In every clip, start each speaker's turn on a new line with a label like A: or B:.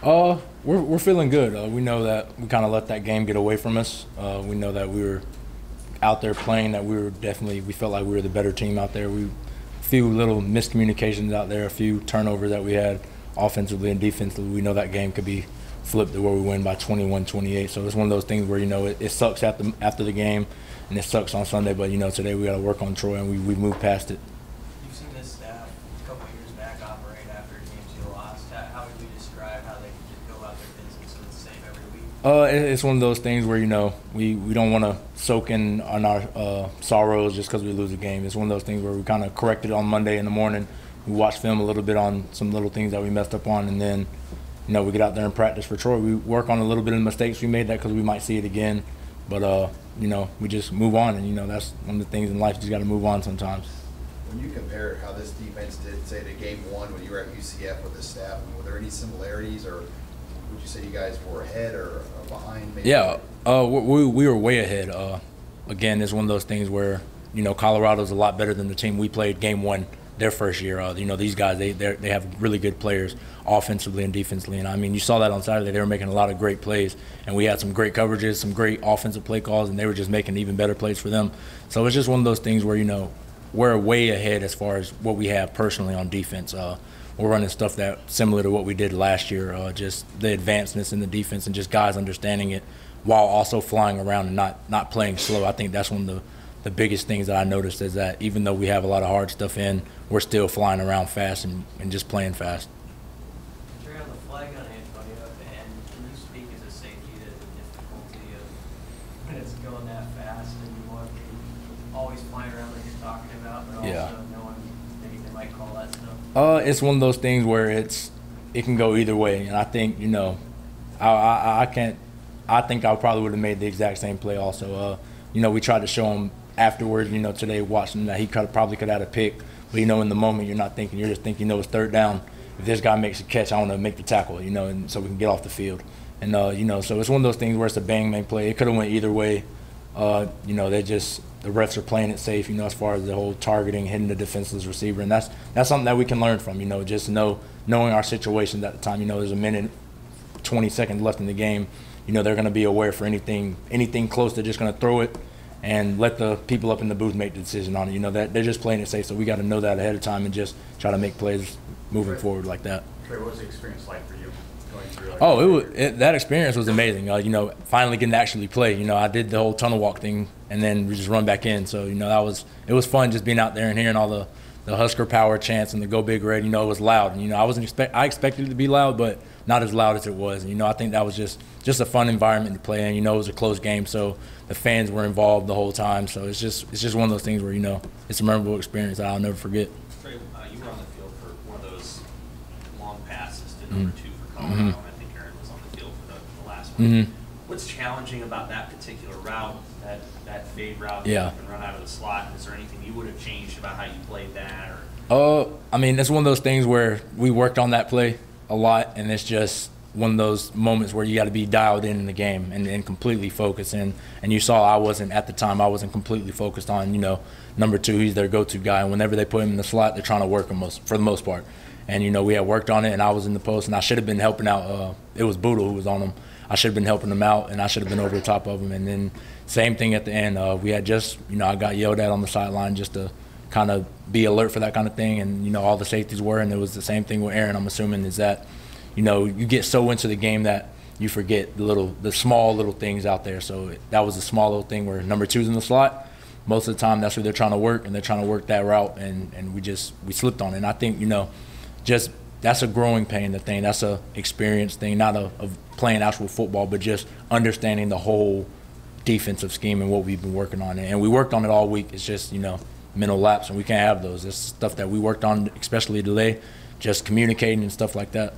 A: We're feeling good. We know that we kind of let that game get away from us. We know that we were out there playing, that we felt like we were the better team out there. A few little miscommunications out there, a few turnovers that we had offensively and defensively. We know that game could be flipped to where we win by 21-28. So it's one of those things where, it sucks after the game and it sucks on Sunday, but, today we got to work on Troy and we moved past it.
B: You've seen this staff a couple of years back operate after games you lost. How would you describe how they can just go about their business and it's the same every week?
A: It's one of those things where, we don't want to soak in on our sorrows just because we lose a game. It's one of those things where we kind of corrected on Monday in the morning. We watched film a little bit on some little things that we messed up on, and then, we get out there and practice for Troy. We work on a little bit of the mistakes we made that because we might see it again. But, we just move on, and, that's one of the things in life. You just got to move on sometimes.
C: When you compare how this defense did, say, to game one when you were at UCF with the staff, were there any similarities, or would you say you guys were ahead or behind? Maybe?
A: Yeah, we were way ahead. Again, it's one of those things where, Colorado's a lot better than the team we played game one their first year. These guys, they have really good players offensively and defensively. And, you saw that on Saturday. They were making a lot of great plays. And we had some great coverages, some great offensive play calls, and they were just making even better plays for them. So it's just one of those things where, we're way ahead as far as what we have personally on defense. We're running stuff that's similar to what we did last year, just the advancements in the defense and just guys understanding it while also flying around and not playing slow. I think that's one of the biggest things that I noticed is that even though we have a lot of hard stuff in, we're still flying around fast and just playing fast.
B: Tre, on the flag on Antonio, and can you speak as a safety to the difficulty of when it's going that fast and you want to be always flying around like you're talking about, but also knowing maybe they might call that stuff?
A: It's one of those things where it can go either way, and I think I think I probably would have made the exact same play also. We tried to show him afterwards, today watching that he probably could have had a pick. But, in the moment you're not thinking. You're just thinking, it's third down. If this guy makes a catch, I want to make the tackle, and so we can get off the field. And, so it's one of those things where it's a bang play. It could have went either way. The refs are playing it safe, as far as the whole targeting, hitting the defenseless receiver. And that's something that we can learn from, just knowing our situations at the time. There's a minute, 20 seconds left in the game. They're going to be aware for anything close. They're just going to throw it and let the people up in the booth make the decision on it. That they're just playing it safe, so we got to know that ahead of time and just try to make plays moving forward like that.
D: Tre, what was the experience like for you going through?
A: That experience was amazing. Finally getting to actually play. I did the whole tunnel walk thing and then we just run back in. So it was fun just being out there and hearing all the Husker Power chants and the Go Big Red. It was loud. And, I expected it to be loud, but not as loud as it was. I think that was just a fun environment to play in. It was a close game, so the fans were involved the whole time. So it's just one of those things where it's a memorable experience that I'll never forget.
E: Tre, you were on the field for one of those long passes to number 2 for Colorado. I think Aaron was on the field for the last one. What's challenging about that particular route, that fade route that you can run out of the slot? Is there anything you would have changed about how you played that?
A: It's one of those things where we worked on that play a lot, and it's just one of those moments where you got to be dialed in the game and completely focused. And you saw I wasn't completely focused on number 2. He's their go-to guy, and whenever they put him in the slot, they're trying to work him for the most part. And we had worked on it, and I was in the post, and I should have been helping out. It was Boodle who was on him. I should have been helping him out, and I should have been over the top of him. And then same thing at the end. We had just I got yelled at on the sideline just to kind of be alert for that kind of thing, and all the safeties were, and it was the same thing with Aaron. I'm assuming is that you get so into the game that you forget the small little things out there. So that was a small little thing where number 2's in the slot. Most of the time that's who they're trying to work, and they're trying to work that route, and we slipped on it. And I think just that's a growing pain. The thing that's a experience thing, not of playing actual football, but just understanding the whole defensive scheme and what we've been working on. And we worked on it all week. It's just mental lapse, and we can't have those. It's stuff that we worked on, especially today, just communicating and stuff like that.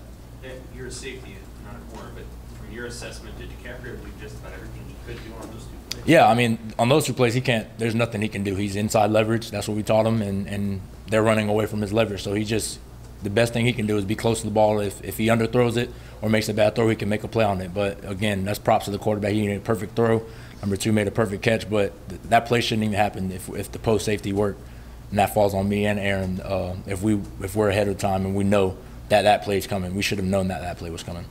E: You're a safety, not a corner, but from your assessment, did DiCaprio do just about everything he could do on those 2 plays?
A: Yeah, on those 2 plays, there's nothing he can do. He's inside leverage. That's what we taught him, and they're running away from his leverage. So the best thing he can do is be close to the ball. If he underthrows it or makes a bad throw, he can make a play on it. But, again, that's props to the quarterback. He made a perfect throw. Number 2 made a perfect catch, but that play shouldn't even happen if the post safety worked. And that falls on me and Aaron. If we're ahead of time and we know that play's coming, we should have known that play was coming.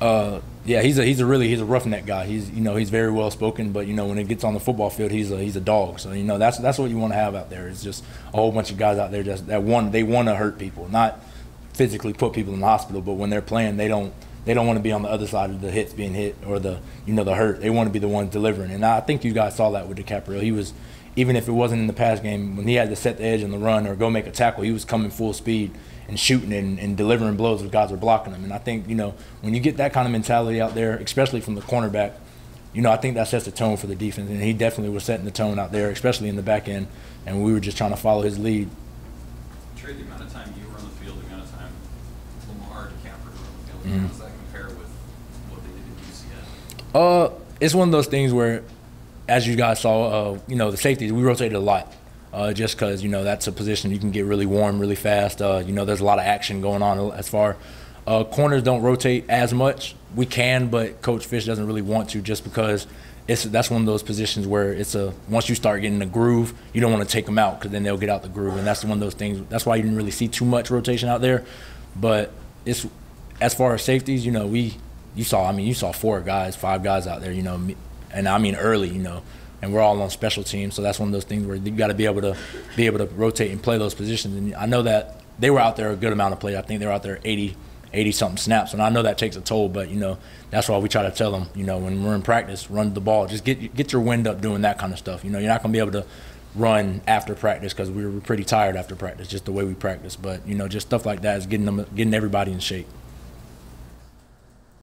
A: Yeah, he's a roughneck guy. He's very well spoken, but when it gets on the football field, he's a dog. So that's what you want to have out there. It's just a whole bunch of guys out there they want to hurt people, not physically put people in the hospital, but when they're playing, they don't want to be on the other side of the hits being hit or the hurt. They want to be the ones delivering. And I think you guys saw that with DiCaprio. He was, even if it wasn't in the pass game, when he had to set the edge on the run or go make a tackle, he was coming full speed and shooting and delivering blows if guys were blocking him. And I think, when you get that kind of mentality out there, especially from the cornerback, I think that sets the tone for the defense. And he definitely was setting the tone out there, especially in the back end. And we were just trying to follow his lead.
F: Tre, the amount of time you were on the field, the amount of time Lamar DiCaprio were on the field, how does that compare with what they did at UCF?
A: It's one of those things where, as you guys saw, the safeties, we rotated a lot. Just because, that's a position you can get really warm really fast. There's a lot of action going on as far. Corners don't rotate as much. We can, but Coach Fish doesn't really want to just because that's one of those positions where once you start getting the groove, you don't want to take them out because then they'll get out the groove. And that's one of those things. That's why you didn't really see too much rotation out there. But as far as safeties, you saw 4 guys, 5 guys out there, and I mean early, and we're all on special teams, so that's one of those things where you got to be able to rotate and play those positions. And I know that they were out there a good amount of plays. I think they were out there 80 something snaps, and I know that takes a toll. But that's why we try to tell them, when we're in practice, run the ball, just get your wind up doing that kind of stuff. You're not gonna be able to run after practice because we were pretty tired after practice, just the way we practice. But just stuff like that is getting everybody in shape.